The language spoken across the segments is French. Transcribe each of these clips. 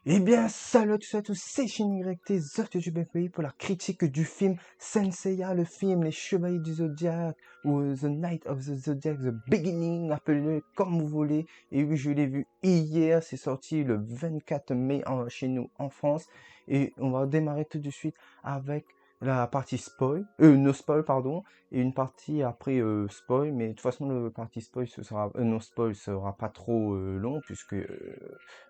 Eh bien, salut à tous et à tous, c'est ShinYT, The YouTube FPI pour la critique du film Senseiya, le film Les Chevaliers du Zodiac, ou The Night of the Zodiac, The Beginning, appelez-le comme vous voulez. Et oui, je l'ai vu hier, c'est sorti le 24 mai chez nous en France. Et on va démarrer tout de suite avec la partie spoil, no spoil, pardon, et une partie après spoil, mais de toute façon, le partie spoil, no spoil sera pas trop long, puisque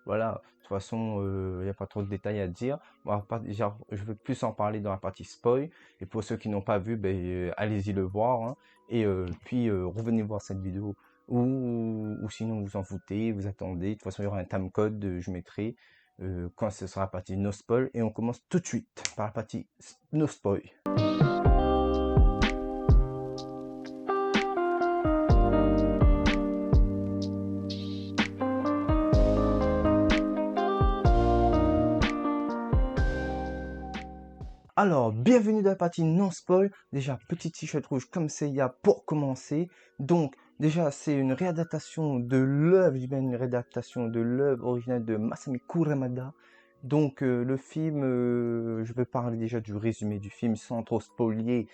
voilà, de toute façon, il n'y a pas trop de détails à dire. Bon, déjà, je vais plus en parler dans la partie spoil. Et pour ceux qui n'ont pas vu, ben, allez-y le voir, hein. Et puis, revenez voir cette vidéo. Ou sinon, vous en foutez, vous attendez. De toute façon, il y aura un timecode, je mettrai quand ce sera la partie no spoil. Et on commence tout de suite par la partie no spoil. Alors, bienvenue dans la partie non-spoil. Déjà, petit t-shirt rouge comme Seiya pour commencer. Donc, déjà, c'est une réadaptation de l'œuvre, je dis bien une réadaptation de l'œuvre originale de Masami Kurumada. Donc, le film, je vais parler déjà du résumé du film sans trop spoiler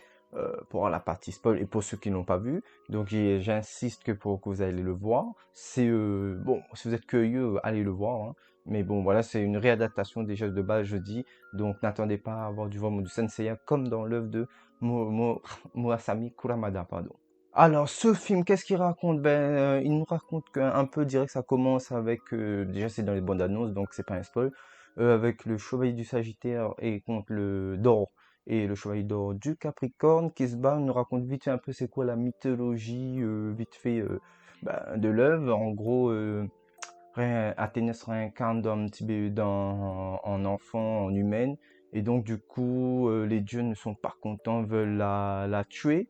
pour la partie spoil et pour ceux qui n'ont pas vu. Donc, j'insiste pour que vous allez le voir. C'est, bon, si vous êtes curieux, allez le voir, hein. Mais bon, voilà, c'est une réadaptation déjà de base, je dis. Donc n'attendez pas à avoir du vraiment du Senseiya comme dans l'œuvre de Murasami Kurumada, pardon. Alors ce film, qu'est-ce qu'il raconte? Il nous raconte un peu direct, ça commence avec, déjà c'est dans les bandes annonces, donc c'est pas un spoil, avec le chevalier du Sagittaire et contre le d'or et le chevalier d'or du Capricorne qui se bat, nous raconte vite fait un peu c'est quoi la mythologie, vite fait de l'œuvre. En gros, Athénée se réincarne dans un petit bébé, en enfant, en humaine. Et donc, du coup, les dieux ne sont pas contents, veulent la tuer.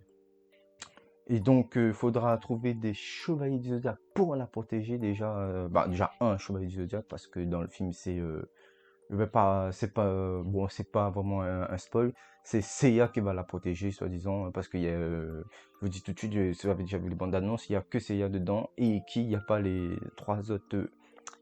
Et donc, il faudra trouver des chevaliers du zodiaque pour la protéger. Déjà, déjà un chevalier du zodiaque, parce que dans le film, je vais pas, c'est pas, bon, c'est pas vraiment un spoil. C'est Seiya qui va la protéger, soi-disant, parce qu'il y a, je vous dis tout de suite, si vous avez déjà vu les bandes annonces, il y a que Seiya dedans et il n'y a pas les trois autres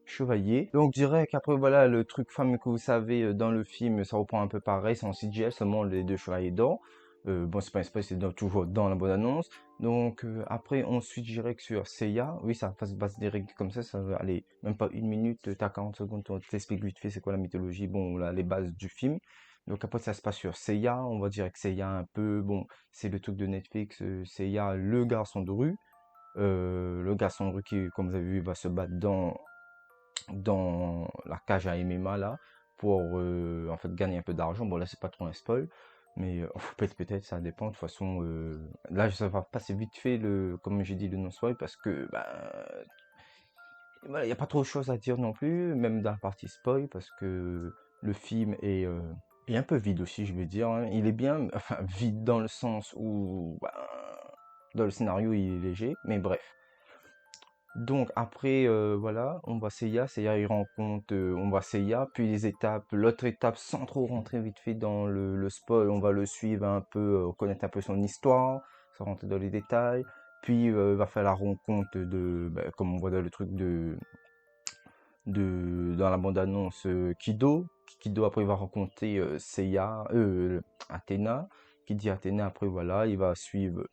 chevalier. Donc je dirais qu'après voilà le truc fameux que vous savez dans le film, ça reprend un peu pareil, c'est en CGI seulement les deux chevaliers d'or. Bon c'est pas un spoil, c'est toujours dans la bonne annonce. Donc après ensuite je dirais que sur Seiya, oui ça passe base des règles comme ça va aller même pas une minute, t'as 40 secondes, on t'explique vite fait c'est quoi la mythologie, bon là les bases du film. Donc après ça se passe sur Seiya, on va dire que Seiya un peu, bon c'est le truc de Netflix, Seiya le garçon de rue. Le garçon de rue qui, comme vous avez vu, va se battre dans la cage à MMA là pour en fait gagner un peu d'argent. Bon là c'est pas trop un spoil, mais peut-être ça dépend. De toute façon là ça va passer vite fait le comme j'ai dit le non spoil parce que voilà, il y a pas trop de choses à dire non plus, même dans la partie spoil parce que le film est un peu vide aussi, je vais dire, hein. Il est bien, enfin vide dans le sens où dans le scénario il est léger, mais bref. Donc après, voilà, on voit Seiya, Seiya il rencontre, on voit Seiya, puis les étapes, l'autre étape sans trop rentrer vite fait dans le spoil, on va le suivre un peu, connaître un peu son histoire, sans rentrer dans les détails, puis il va faire la rencontre comme on voit dans le truc dans la bande-annonce, Kido. Kido après il va rencontrer Seiya, Athéna, qui dit Athéna après voilà, il va suivre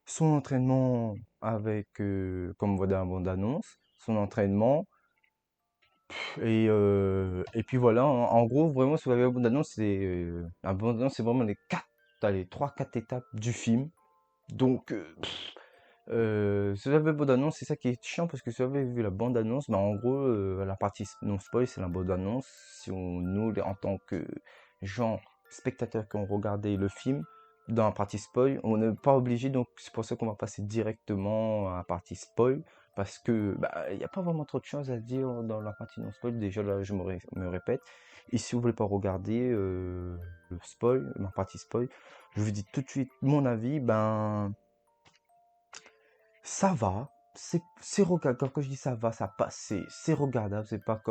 son entraînement avec, comme on voit dans la bande-annonce, son entraînement. Et puis voilà, en gros, vraiment, si vous avez la bande-annonce, la bande-annonce, c'est vraiment les 3-4 étapes du film. Donc, si vous avez la bande-annonce, c'est ça qui est chiant, parce que si vous avez vu la bande-annonce, en gros, la partie non-spoil, c'est la bande-annonce. Si nous, en tant que gens, spectateurs qui ont regardé le film, dans la partie spoil, on n'est pas obligé, donc c'est pour ça qu'on va passer directement à la partie spoil, parce que il n'y a pas vraiment trop de choses à dire dans la partie non-spoil. Déjà là, je me répète. Et si vous voulez pas regarder le spoil, ma partie spoil, je vous dis tout de suite mon avis, ça va, c'est regardable. Quand je dis ça va, ça passe, c'est regardable. C'est pas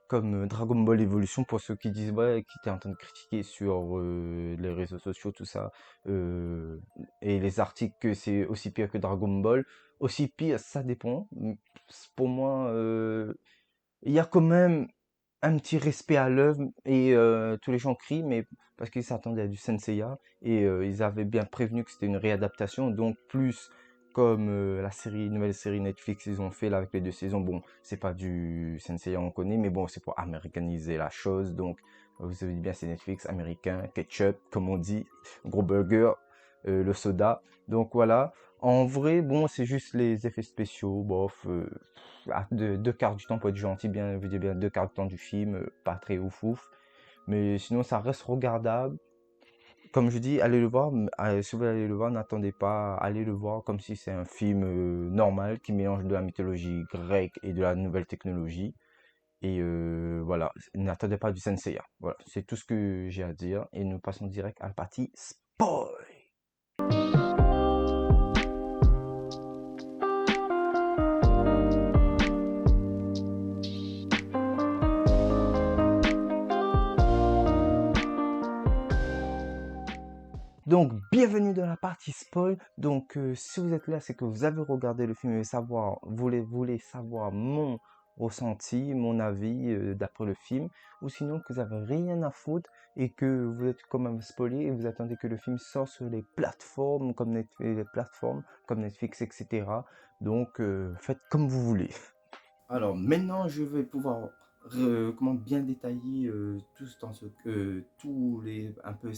comme Dragon Ball Evolution pour ceux qui disent ouais, qui étaient en train de critiquer sur les réseaux sociaux, tout ça, et les articles que c'est aussi pire que Dragon Ball. Aussi pire, ça dépend. Pour moi, il y a quand même un petit respect à l'œuvre et tous les gens crient, mais parce qu'ils s'attendaient à du Senseiya et ils avaient bien prévenu que c'était une réadaptation, donc plus comme la série, nouvelle série Netflix ils ont fait là avec les 2 saisons. Bon, c'est pas du Senseiya on connaît, mais bon, c'est pour américaniser la chose. Donc vous avez dit bien, c'est Netflix américain, ketchup comme on dit, gros burger, le soda. Donc voilà. En vrai, bon, c'est juste les effets spéciaux, bof. Deux quarts du temps pour être gentil, bien, je veux dire bien 2 quarts du temps du film, pas très ouf ouf. Mais sinon, ça reste regardable. Comme je dis, allez le voir. Si vous allez le voir, n'attendez pas, allez le voir comme si c'est un film normal qui mélange de la mythologie grecque et de la nouvelle technologie. Et voilà, n'attendez pas du Senseiya. Voilà, c'est tout ce que j'ai à dire. Et nous passons direct à la partie spoil. Donc, bienvenue dans la partie spoil. Donc, si vous êtes là, c'est que vous avez regardé le film et voulez savoir mon ressenti, mon avis d'après le film, ou sinon que vous avez rien à foutre et que vous êtes quand même spoilé et vous attendez que le film sorte sur les plateformes comme Netflix, etc. Donc, faites comme vous voulez. Alors maintenant, je vais pouvoir comment bien détailler tous les un peu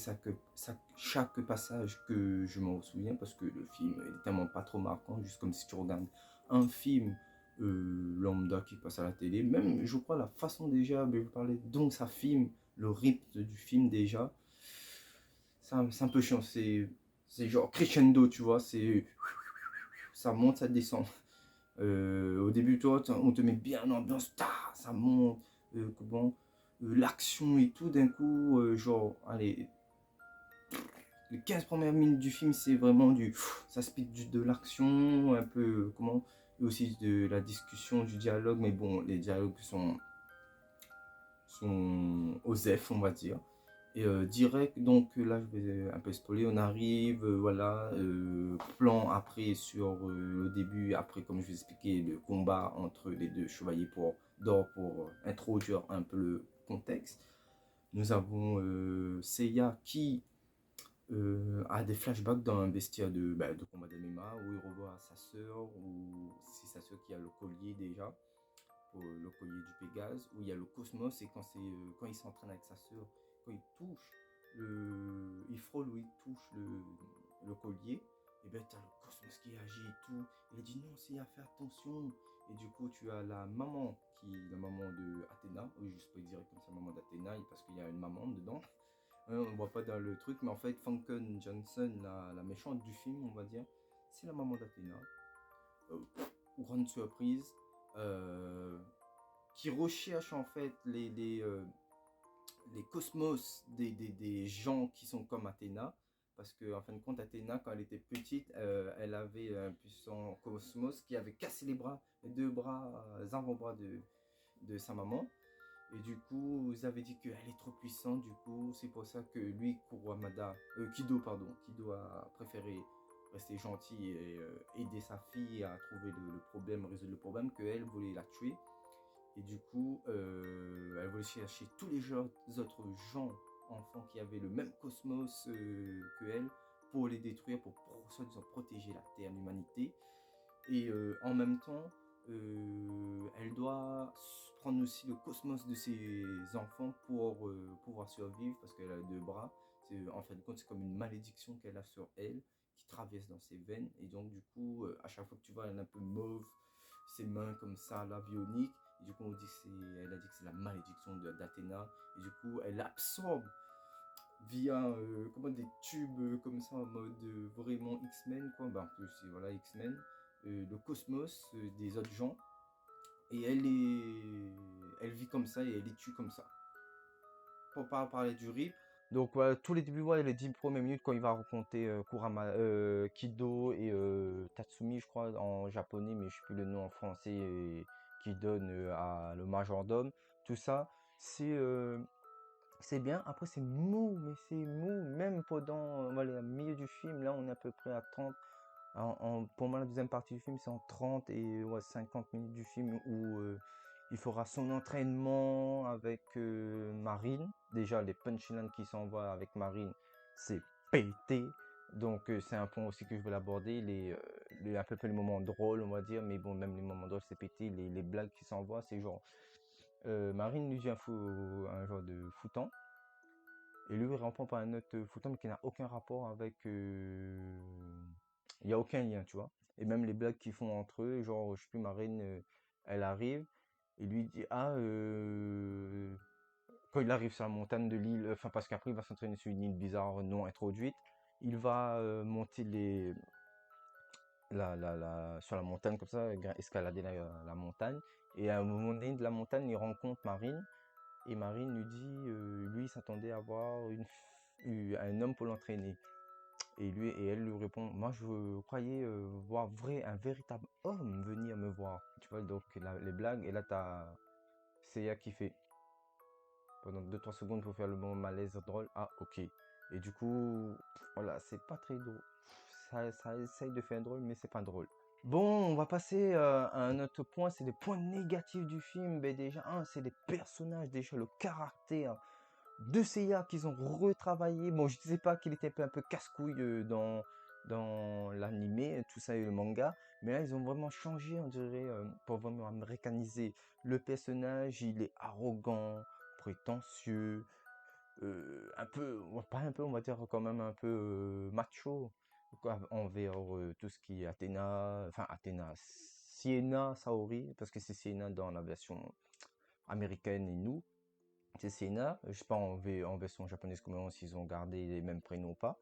chaque passage que je m'en souviens parce que le film est tellement pas trop marquant, juste comme si tu regardes un film lambda qui passe à la télé. Même, je crois, la façon déjà de parler, donc ça filme le rythme du film déjà. C'est un peu chiant, c'est genre crescendo, tu vois, ça monte, ça descend. Au début, toi, on te met bien l'ambiance, ça monte, l'action et tout, d'un coup, genre, allez, les 15 premières minutes du film, c'est vraiment ça speed de l'action, un peu, et aussi de la discussion, du dialogue, mais bon, les dialogues sont OSEF, on va dire. Et direct, donc là je vais un peu spoiler, on arrive, voilà, plan après sur le début, après comme je vous expliquais, le combat entre les deux chevaliers d'or pour introduire un peu le contexte. Nous avons Seiya qui a des flashbacks dans un bestiaire de combat d'anima où il revoit sa sœur, ou c'est sa sœur qui a le collier déjà, le collier du Pégase, où il y a le cosmos, et quand il s'entraîne avec sa sœur, quand il touche, il frôle ou il touche le collier, et bien tu as le cosmos qui agit et tout. Il a dit non, c'est à faire attention. Et du coup, tu as la maman, qui est la maman de Athéna, oui, je peux dire comme ça, maman d'Athéna, parce qu'il y a une maman dedans. On ne voit pas dans le truc, mais en fait, Funken Johnson, la méchante du film, on va dire, c'est la maman d'Athéna. Grande surprise. Euh, qui recherche en fait les cosmos des gens qui sont comme Athéna. Parce que en fin de compte, Athéna, quand elle était petite, elle avait un puissant cosmos qui avait cassé les deux bras, avant-bras de sa maman. Et du coup, vous avez dit qu'elle est trop puissante. Du coup, c'est pour ça que lui, Kido a préféré rester gentil et aider sa fille à trouver le problème, résoudre le problème, qu'elle voulait la tuer. Et du coup, elle voulait chercher tous les autres gens, enfants qui avaient le même cosmos que elle, pour les détruire, pour soi-disant protéger la Terre, l'humanité. Et en même temps, elle doit prendre aussi le cosmos de ses enfants pour pouvoir survivre, parce qu'elle a 2 bras. En fin de compte, c'est comme une malédiction qu'elle a sur elle, qui traverse dans ses veines. Et donc, du coup, à chaque fois que tu vois, elle est un peu mauve, ses mains comme ça, la bionique. Et du coup, elle a dit que c'est la malédiction d'Athéna. Et du coup, elle absorbe via des tubes comme ça en mode vraiment X-Men, quoi. Ben, c'est voilà, X-Men, le cosmos des autres gens. Et elle vit comme ça et elle les tue comme ça. Pour pas parler du RIP. Donc voilà, tous les débuts, ouais, les 10 premières minutes quand il va rencontrer Kido et Tatsumi, je crois, en japonais, mais je sais plus le nom en français, qui donne à le majordome. Tout ça, c'est c'est bien. Après, c'est mou, mais c'est mou. Même pendant voilà, le milieu du film, là, on est à peu près à 30. Pour moi, la deuxième partie du film, c'est en 30 et ouais, 50 minutes du film où Il fera son entraînement avec Marine. Déjà, les punchlines qui s'envoient avec Marine, c'est pété. Donc, c'est un point aussi que je veux l'aborder. Un peu les moments drôles, on va dire. Mais bon, même les moments drôles, c'est pété. Les blagues qui s'envoient, c'est genre... Marine lui dit un genre de foutant. Et lui, il répond par un autre foutant, mais qui n'a aucun rapport avec... Il n'y a aucun lien, tu vois. Et même les blagues qu'ils font entre eux, genre, je sais plus, Marine, elle arrive, et lui dit, ah, quand il arrive sur la montagne de l'île, enfin, parce qu'après, il va s'entraîner sur une île bizarre non introduite, il va monter sur la montagne comme ça, escalader la montagne, et à un moment donné de la montagne, il rencontre Marine, et Marine lui dit, lui, il s'attendait à avoir un homme pour l'entraîner. Et elle lui répond, moi je croyais voir un véritable homme venir me voir. Tu vois, donc les blagues, et là t'as Seiya qui fait pendant 2-3 secondes pour faire le bon malaise drôle. Ah, ok. Et du coup, voilà, c'est pas très drôle. Ça essaye de faire drôle, mais c'est pas drôle. Bon, on va passer à un autre point, c'est les points négatifs du film. Ben déjà, c'est les personnages, déjà le caractère de Seiya qu'ils ont retravaillé. Bon, je disais pas qu'il était un peu casse-couille dans l'animé, tout ça et le manga, mais là ils ont vraiment changé, on dirait, pour vraiment américaniser le personnage. Il est arrogant, prétentieux, un peu, pas un peu, on va dire quand même un peu macho quoi, envers tout ce qui est Sienna Saori, parce que c'est Sienna dans la version américaine et nous. C'est Sienna, je sais pas en version japonaise comment s'ils ont gardé les mêmes prénoms ou pas,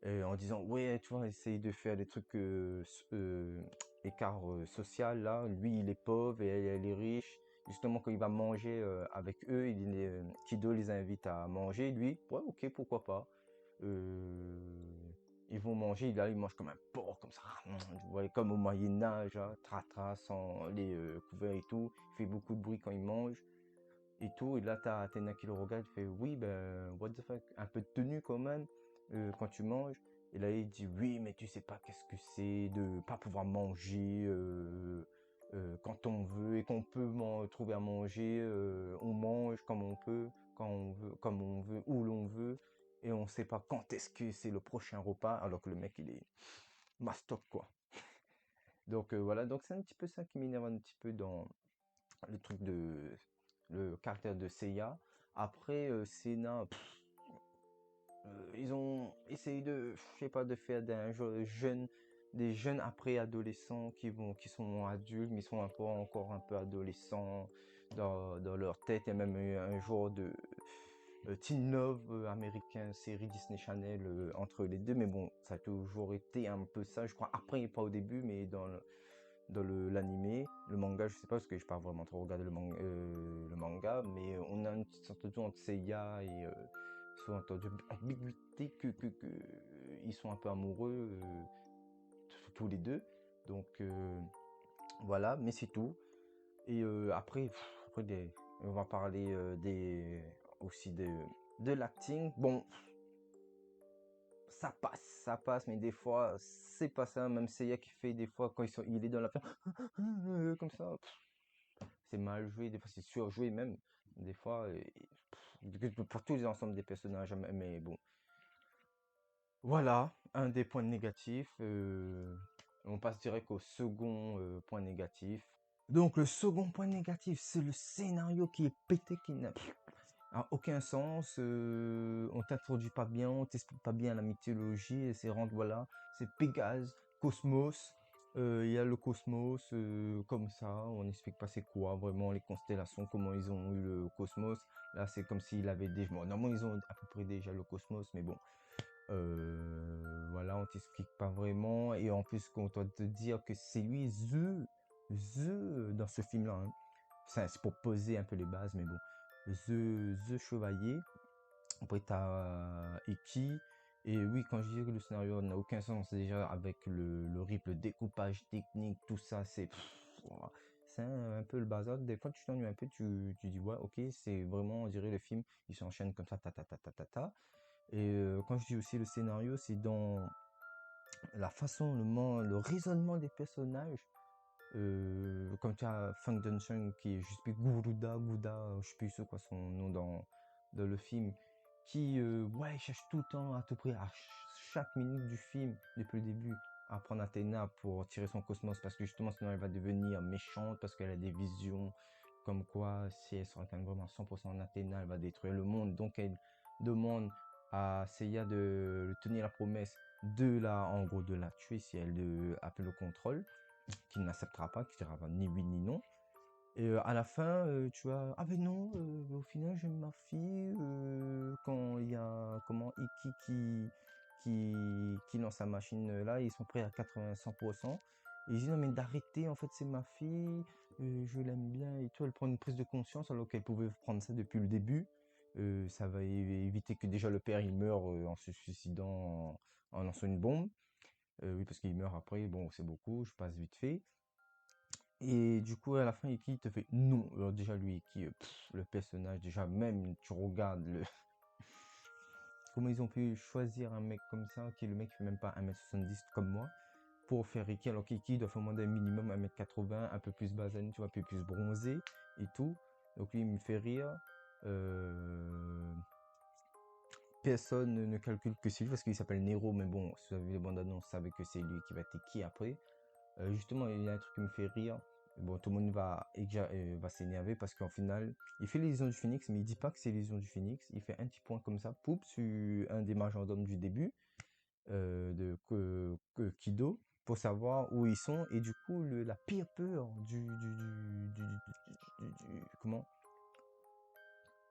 en disant ouais tu vois essaye de faire des trucs écart social là, lui il est pauvre et elle est riche, justement quand il va manger avec eux, Kido les invite à manger, lui ouais ok pourquoi pas. Euh, Ils vont manger, là, ils mangent comme un porc, comme ça, vous voyez, comme au Moyen-Âge, hein, tra sans les couverts et tout, il fait beaucoup de bruit quand il mange et tout. Et là, t'as Athéna qui le regarde, il fait oui, ben, what the fuck, un peu de tenue quand même quand tu manges. Et là, il dit oui, mais tu sais pas qu'est-ce que c'est de pas pouvoir manger quand on veut et qu'on peut trouver à manger. On mange comme on peut, quand on veut, comme on veut, où l'on veut. Et on sait pas quand est-ce que c'est le prochain repas, alors que le mec, il est mastoc, quoi. Donc voilà, donc c'est un petit peu ça qui m'énerve un petit peu dans le truc le caractère de Seiya. Après, Senna, ils ont essayé je sais pas, de faire des jeunes après adolescents qui sont adultes, mais ils sont encore un peu adolescents dans leur tête. Il y a même eu un genre de teen love américain, série Disney Channel entre les deux, mais bon, ça a toujours été un peu ça, je crois. Après, pas au début, mais dans l'animé, le manga, je sais pas parce que je pas vraiment trop regardé le manga, mais on a une petite sorte de entre Seiya et sous-entendu ambiguïté ils sont un peu amoureux tous les deux. Donc voilà, mais c'est tout. Et après on va parler aussi de l'acting. Bon, ça passe, mais des fois, c'est pas ça. Même Seiya qui fait des fois quand il est dans la comme ça, c'est mal joué, des fois c'est surjoué même, des fois, pour tous les ensembles des personnages, mais bon. Voilà, un des points négatifs. On passe direct au second point négatif. Donc le second point négatif, c'est le scénario qui est pété, qui n'a aucun sens. On t'introduit pas bien, on t'explique pas bien la mythologie, et voilà, c'est Pégase, Cosmos. Il y a le cosmos comme ça, on n'explique pas c'est quoi vraiment les constellations, comment ils ont eu le cosmos. Là, c'est comme s'ils avaient déjà. Bon, normalement, ils ont à peu près déjà le cosmos, mais bon, voilà, on t'explique pas vraiment. Et en plus, on doit te dire que c'est lui, dans ce film-là. Hein. C'est pour poser un peu les bases, mais bon. The Chevalier. Après, t'as Eki. Et oui, quand je dis que le scénario n'a aucun sens, déjà avec le découpage technique, tout ça, c'est un peu le bazar. Des fois, tu t'ennuies un peu, tu dis, ouais, ok, c'est vraiment, on dirait le film, il s'enchaîne comme ça, ta ta ta ta ta ta. Et quand je dis aussi le scénario, c'est dans la façon, le raisonnement des personnages. Comme tu as Funk Dungeon qui est, je sais plus, Gouda, je sais plus c'est quoi son nom dans le film, qui, ouais, il cherche tout le temps, à tout prix, à chaque minute du film, depuis le début, à prendre Athéna pour tirer son cosmos, parce que justement, sinon elle va devenir méchante, parce qu'elle a des visions, comme quoi, si elle se retourne vraiment 100% en Athéna, elle va détruire le monde. Donc elle demande à Seiya de tenir la promesse en gros, de la tuer si elle appelle le contrôle, qui n'acceptera pas, qui dira ni oui ni non. Et à la fin, tu vois, ah ben non, au final j'aime ma fille. Quand il y a comment Iki qui lance sa machine là, ils sont prêts à 80-100%. Et ils disent non mais d'arrêter, en fait c'est ma fille, je l'aime bien et tout. Elle prend une prise de conscience alors qu'elle pouvait prendre ça depuis le début. Ça va éviter que déjà le père il meure en se suicidant en lançant une bombe. Oui, parce qu'il meurt après, bon, c'est beaucoup, je passe vite fait. Et du coup, à la fin, Iki te fait non. Alors déjà, lui, Iki, le personnage, déjà, même, tu regardes comment ils ont pu choisir un mec comme ça, qui le mec fait même pas 1m70 comme moi, pour faire Iki, alors qu'Iki doit faire moins d'un minimum 1m80, un peu plus basané, tu vois, un peu plus bronzé et tout. Donc lui, il me fait rire. Euh, Personne ne calcule que c'est lui parce qu'il s'appelle Nero, mais bon, si vous avez les bandes annonces, vous savez que c'est lui qui va être qui après. Justement, il y a un truc qui me fait rire. Bon, tout le monde va s'énerver parce qu'en final, il fait les Légions du Phoenix, mais il dit pas que c'est les Légions du Phoenix. Il fait un petit point comme ça, poup, sur un des majordomes du début, que Kido, pour savoir où ils sont. Et du coup, la pire peur comment?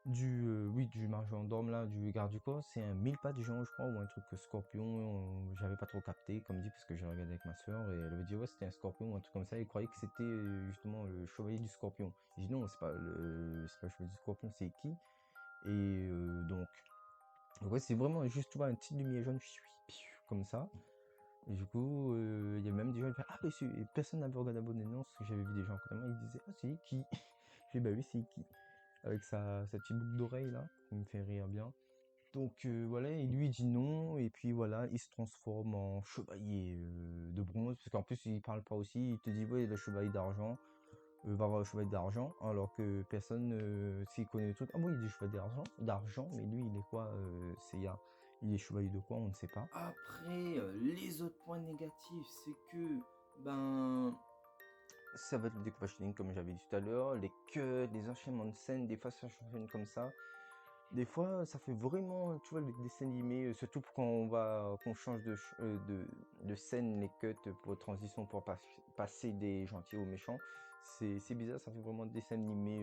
Oui, du majordome là, du garde du corps, c'est un mille pas de géant, je crois, ou un truc scorpion. J'avais pas trop capté, comme dit, parce que j'ai regardé avec ma soeur et elle avait dit ouais, c'était un scorpion ou un truc comme ça. Elle croyait que c'était justement le chevalier du scorpion. J'ai dit non, c'est pas le chevalier du scorpion, c'est qui? Et ouais, c'est vraiment juste, tu vois, un petit lumière jaune, comme ça. Et du coup, il y a même des gens qui font ah, mais et personne n'avait regardé la bonne annonce, parce que j'avais vu des gens à côté de moi, ils disaient ah, c'est qui? J'ai dit bah oui, c'est qui? Avec sa petite boucle d'oreille là, qui me fait rire bien. Donc voilà, et lui il dit non, et puis voilà, il se transforme en chevalier de bronze, parce qu'en plus il parle pas aussi, il te dit ouais, le chevalier d'argent, va avoir le chevalier d'argent, alors que personne, s'il connaît le truc, ah bon, il dit chevalier d'argent, mais lui il est quoi, il est chevalier de quoi, on ne sait pas. Après, les autres points négatifs, c'est que, ben, Ça va être le découpage technique, comme j'avais dit tout à l'heure, les cuts, les enchaînements de scènes, des fois ça s'enchaîne comme ça. Des fois, ça fait vraiment, tu vois, les dessins animés, surtout quand qu'on change de scène, les cuts pour transition pour passer des gentils aux méchants. C'est bizarre, ça fait vraiment dessin animé,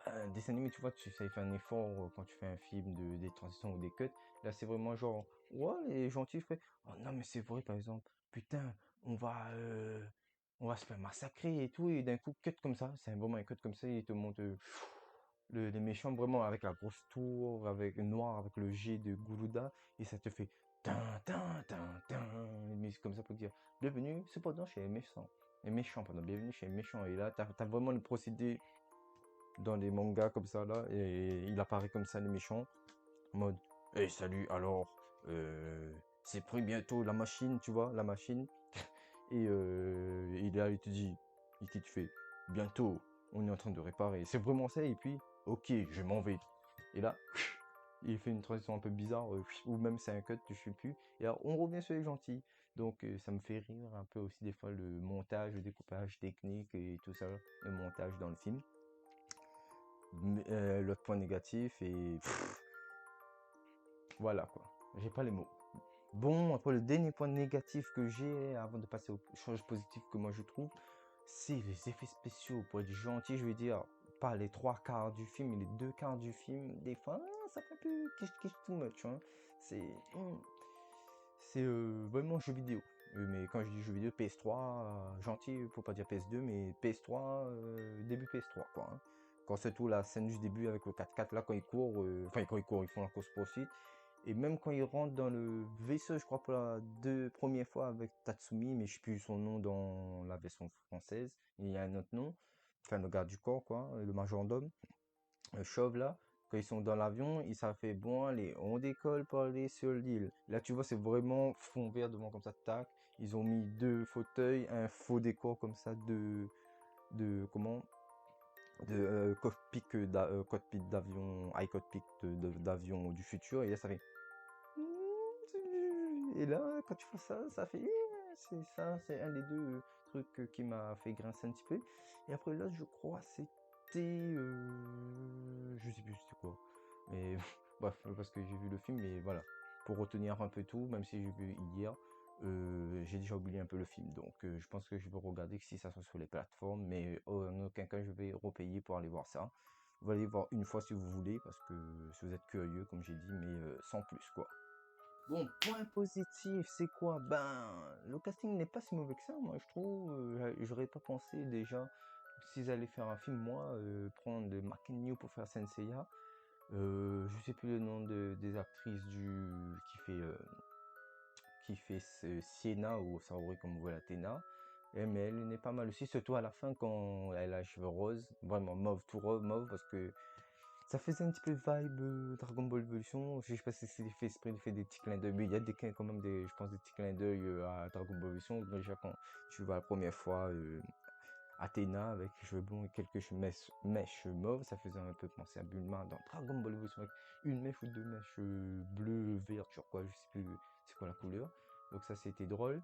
un dessin animé, tu vois, ça fait un effort quand tu fais un film des transitions ou des cuts. Là, c'est vraiment genre, ouais, les gentils feraient, oh non, mais c'est vrai, par exemple, putain, on va, euh, on va se faire massacrer et tout, et d'un coup, cut comme ça, c'est vraiment un cut comme ça, il te montre les méchants vraiment avec la grosse tour, avec noir, avec le G de Goulouda, et ça te fait mais c'est comme ça pour dire bienvenue cependant chez les méchants, pardon, bienvenue chez les méchants. Et là, t'as vraiment le procédé dans les mangas comme ça là, et il apparaît comme ça les méchants, en mode hey, salut, alors c'est pris bientôt la machine, tu vois, la machine. Et là, il te dit, tu fais bientôt, on est en train de réparer. C'est vraiment ça, et puis, ok, je m'en vais. Et là, il fait une transition un peu bizarre, ou même c'est un cut, je sais plus. Et alors, on revient sur les gentils. Donc, ça me fait rire un peu aussi des fois le montage, le découpage technique et tout ça, le montage dans le film. L'autre point négatif, et voilà quoi, j'ai pas les mots. Bon, après le dernier point négatif que j'ai, avant de passer aux choses positives que moi je trouve, c'est les effets spéciaux. Pour être gentil, je vais dire, pas les trois quarts du film, mais les deux quarts du film, des fois, ça fait un peu kish too much, hein. C'est vraiment jeu vidéo. Mais quand je dis jeu vidéo, PS3, gentil, faut pas dire PS2, mais PS3, début PS3, quoi, hein. Quand c'est tout la scène du début avec le 4x4, là, quand ils courent, enfin, quand ils courent, ils font la course poursuite. Et même quand ils rentrent dans le vaisseau, je crois pour la première fois avec Tatsumi, mais je sais plus son nom dans la version française. Il y a un autre nom. Enfin, le garde du corps, quoi, le majordome, le chauve là. Quand ils sont dans l'avion, ça fait bon, allez, on décolle pour aller sur l'île. Là, tu vois, c'est vraiment fond vert devant comme ça, tac. Ils ont mis 2 fauteuils, un faux décor comme ça comment? Cockpit d'avion, high cockpit d'avion du futur. Et là, ça fait. Et là, quand tu fais ça, ça fait. C'est ça, c'est un des deux trucs qui m'a fait grincer un petit peu. Et après, là, je crois, c'était. Je sais plus c'était quoi. Mais bref, parce que j'ai vu le film, mais voilà. Pour retenir un peu tout, même si j'ai vu hier, j'ai déjà oublié un peu le film. Donc, je pense que je vais regarder si ça sort sur les plateformes. Mais en aucun cas, je vais repayer pour aller voir ça. Vous allez voir une fois si vous voulez, parce que si vous êtes curieux, comme j'ai dit, mais sans plus, quoi. Bon, point positif, c'est quoi? Ben, le casting n'est pas si mauvais que ça, moi, je trouve. J'aurais pas pensé déjà, s'ils allaient faire un film, moi, prendre Mark New pour faire Senseiya. Je sais plus le nom des actrices qui fait Sienna ou Saori comme vous voulez, Athéna. Mais elle n'est pas mal aussi, surtout à la fin quand elle a les cheveux roses, vraiment mauve, tout rose, mauve, parce que ça faisait un petit peu vibe Dragon Ball Evolution. Je sais pas si c'est fait exprès de faire des petits clins d'œil, mais il y a quand même je pense, des petits clins d'œil à Dragon Ball Evolution. Déjà quand tu vois la première fois Athéna avec les cheveux blonds et quelques mèches mauves, ça faisait un peu penser à Bulma dans Dragon Ball Evolution avec une mèche ou deux mèches bleues, vertes, turquoise, je sais plus c'est quoi la couleur. Donc ça c'était drôle.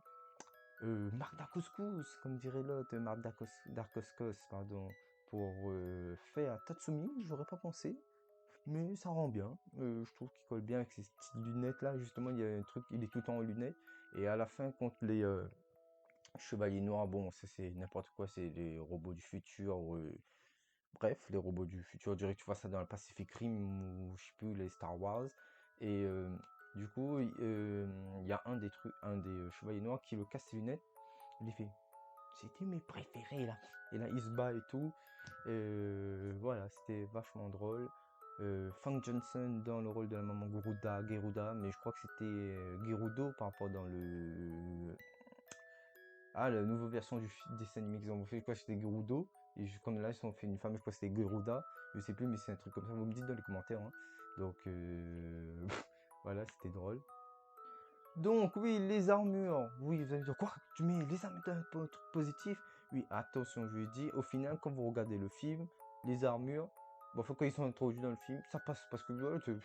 Marc Darkoskous, comme dirait l'autre, Marc Darkoskos, pardon, pour faire Tatsumi, j'aurais pas pensé, mais ça rend bien. Je trouve qu'il colle bien avec ces petites lunettes là. Justement, il y a un truc, il est tout le temps en lunettes. Et à la fin, contre les chevaliers noirs, bon, ça c'est n'importe quoi, c'est les robots du futur. Bref, les robots du futur, je dirais que tu vois ça dans le Pacific Rim ou je sais plus, les Star Wars. Et du coup, il y a un des chevaliers noirs qui le casse ses lunettes. Il fait, c'était mes préférés là. Et là, il se bat et tout. Voilà, c'était vachement drôle. Frank Johnson dans le rôle de la maman Geruda, mais je crois que c'était Gerudo par rapport dans le. Ah, la nouvelle version du dessin animé qu'ils ont fait, je crois que c'était Gerudo. Et comme là, ils ont fait une femme, je crois que c'était Geruda. Je sais plus, mais c'est un truc comme ça. Vous me dites dans les commentaires, hein. Donc, voilà, c'était drôle. Donc oui, les armures. Oui, vous allez dire quoi? Tu mets les armures dans un truc positif? Oui, attention, je lui dis, au final, quand vous regardez le film, les armures, bon, faut quand ils sont introduits dans le film, ça passe parce que voilà, t'es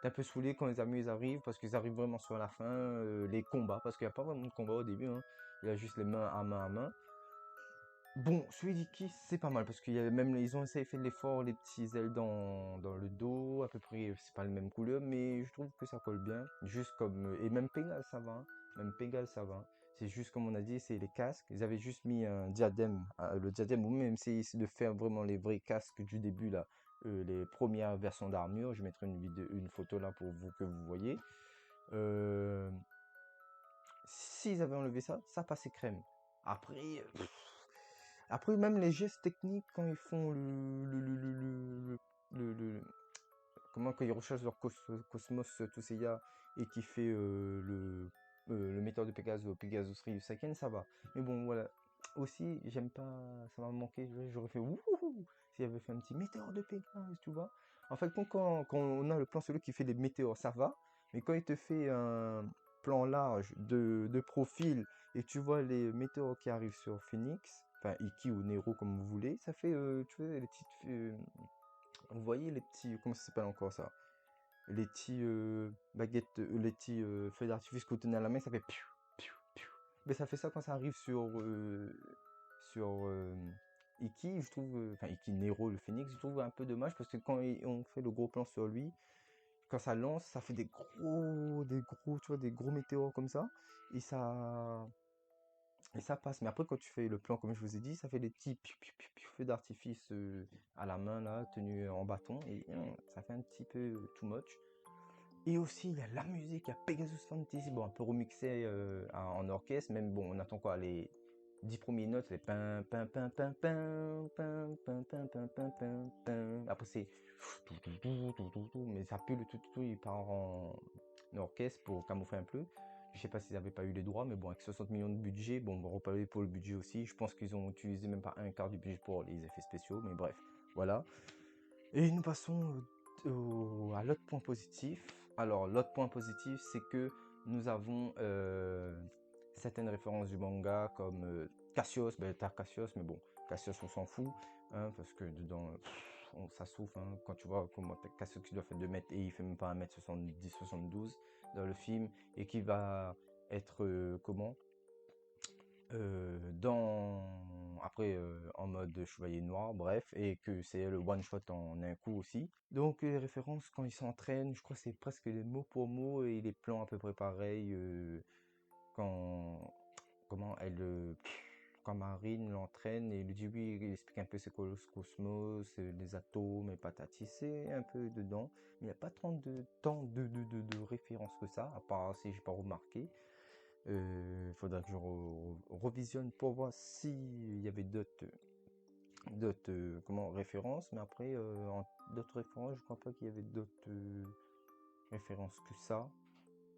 un peu saoulé quand les armures ils arrivent, parce qu'ils arrivent vraiment sur la fin, les combats, parce qu'il n'y a pas vraiment de combat au début, hein. Il y a juste les mains à main à main. Bon, celui d'Iki, c'est pas mal parce qu'il y a même, ils ont essayé de faire de l'effort, les petits ailes dans le dos, à peu près, c'est pas le même couleur, mais je trouve que ça colle bien. Juste comme, et même Pégase, ça va, hein. Même Pégase, ça va, hein. C'est juste comme on a dit, c'est les casques. Ils avaient juste mis un diadème, le diadème, ou même c'est de faire vraiment les vrais casques du début, là, les premières versions d'armure. Je mettrai une photo là pour vous que vous voyez. Euh, S'ils avaient enlevé ça, ça passait crème. Après, après, même les gestes techniques, quand ils font comment, quand ils recherchent leur cosmos Tuseya et qui fait le météore de Pegasus, Pegasus Ryusaken, ça va. Mais bon, voilà. Aussi, j'aime pas, ça m'a manqué, j'aurais fait wouhou s'il avait fait un petit météore de Pegasus, tu vois. En fait, quand on a le plan solo qui fait des météores, ça va. Mais quand il te fait un plan large de profil et tu vois les météores qui arrivent sur Phoenix, enfin Iki ou Nero comme vous voulez, ça fait, tu vois, les petites, vous voyez les petits, comment ça s'appelle encore ça? Les petits baguettes, les petits feux d'artifice que vous tenez à la main, ça fait piou, piou, piou. Mais ça fait ça quand ça arrive sur Iki, je trouve, enfin Iki Nero le Phoenix, je trouve un peu dommage parce que quand on fait le gros plan sur lui, quand ça lance, ça fait tu vois, des gros météores comme ça, et ça passe. Mais après, quand tu fais le plan, comme je vous ai dit, ça fait des petits feux d'artifice à la main, là, tenus en bâton. Et ça fait un petit peu too much. Et aussi, il y a la musique, il y a Pegasus Fantasy, bon, un peu remixé en orchestre. Même, bon, on attend quoi, les 10 premières notes, c'est pin, pin, pin, pin, pin, pin, pin, pin, pin, pin, pin, pin. Après, c'est mais ça pue le tout, il part en orchestre pour camoufler un peu. Je sais pas s'ils n'avaient pas eu les droits, mais bon, avec 60 millions de budget, bon, on va reparler pour le budget aussi. Je pense qu'ils ont utilisé même pas un quart du budget pour les effets spéciaux, mais bref, voilà. Et nous passons à l'autre point positif. Alors, l'autre point positif, c'est que nous avons certaines références du manga comme Cassius, ben t'as Cassius, mais bon, Cassius on s'en fout, hein, parce que dedans, ça souffle, hein, quand tu vois comment t'as Cassius qui doit faire 2 mètres et il fait même pas 1m70-72 dans le film, et qui va être, en mode chevalier noir, bref, et que c'est le one shot en un coup aussi. Donc les références quand ils s'entraînent, je crois que c'est presque les mots pour mot et les plans à peu près pareils. Quand comment elle quand Marine l'entraîne et lui dit oui, il explique un peu c'est quoi le cosmos, les atomes et patati, c'est un peu dedans, mais il n'y a pas tant de références que ça, à part si j'ai pas remarqué. Il faudrait que je revisionne pour voir s'il y avait d'autres références, mais après, d'autres références, je crois pas qu'il y avait d'autres références que ça.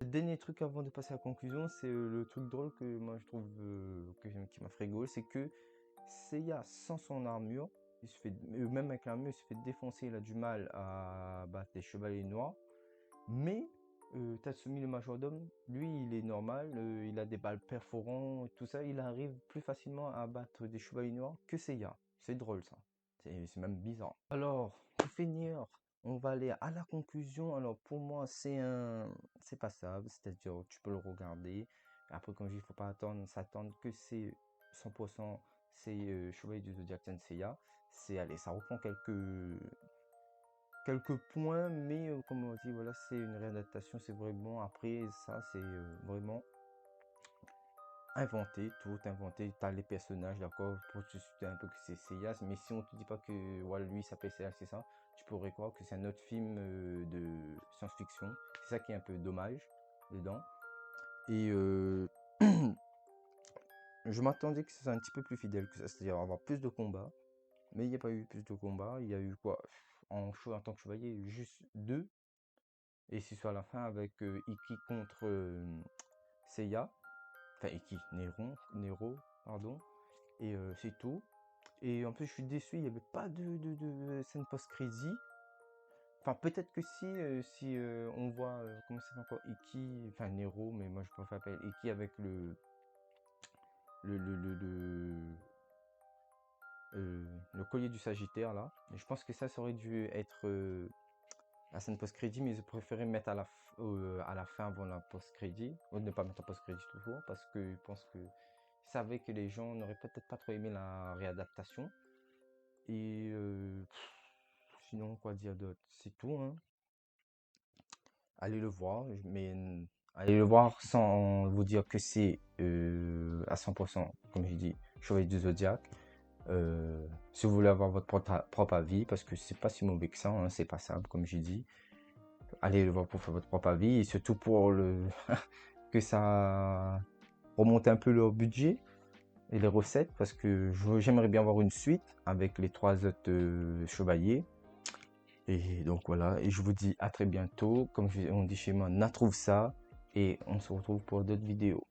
Le dernier truc avant de passer à la conclusion, c'est le truc drôle que moi je trouve qui m'a fait rigoler, c'est que Seiya sans son armure, même avec l'armure, il se fait défoncer, il a du mal à battre les chevaliers noirs, mais Tatsumi le majordome, lui, il est normal, il a des balles perforantes et tout ça, il arrive plus facilement à battre des chevaliers noirs que Seiya. C'est drôle ça, c'est même bizarre. Alors, pour finir, on va aller à la conclusion. Alors pour moi, c'est passable, c'est-à-dire tu peux le regarder. Après, comme je dis, il faut pas s'attendre que c'est 100% c'est Chevalier du Zodiac Seiya. Allez, ça reprend quelques points, mais comme on dit, voilà, c'est une réadaptation, c'est vraiment, après ça, c'est vraiment inventé, tout inventé, t'as les personnages, d'accord, pour te citer un peu que c'est Seiya, mais si on te dit pas que, voilà, lui, s'appelle Seiya, c'est ça, tu pourrais croire que c'est un autre film de science-fiction, c'est ça qui est un peu dommage, dedans, et je m'attendais que ce soit un petit peu plus fidèle que ça, c'est-à-dire avoir plus de combats, mais il n'y a pas eu plus de combats, il y a eu quoi, en tant que chevalier, juste 2. Et c'est sur la fin avec Iki contre Seiya, enfin Iki, Nero, pardon, et c'est tout. Et en plus je suis déçu, il n'y avait pas de scène post-crédit. Enfin peut-être que si on voit, comment ça s'appelle encore, Iki, enfin Nero, mais moi je préfère appeler Iki avec le, le, le, le, le collier du Sagittaire là. Et je pense que ça aurait dû être la scène post-crédit, mais ils ont préféré mettre à la fin avant la post-crédit, ou ne pas mettre en post-crédit toujours, parce que je pense que ils savaient que les gens n'auraient peut-être pas trop aimé la réadaptation. Et sinon, quoi dire d'autre? C'est tout, hein. Allez le voir, mais allez le voir sans vous dire que c'est à 100%, comme j'ai dit, Chevalier du Zodiac. Si vous voulez avoir votre propre avis, parce que c'est pas si mauvais que ça, hein, c'est passable, comme j'ai dit. Allez le voir pour faire votre propre avis, et surtout pour que ça remonte un peu leur budget et les recettes, parce que j'aimerais bien avoir une suite avec les 3 autres chevaliers. Et donc voilà, et je vous dis à très bientôt. Comme on dit chez moi, on trouve ça, et on se retrouve pour d'autres vidéos.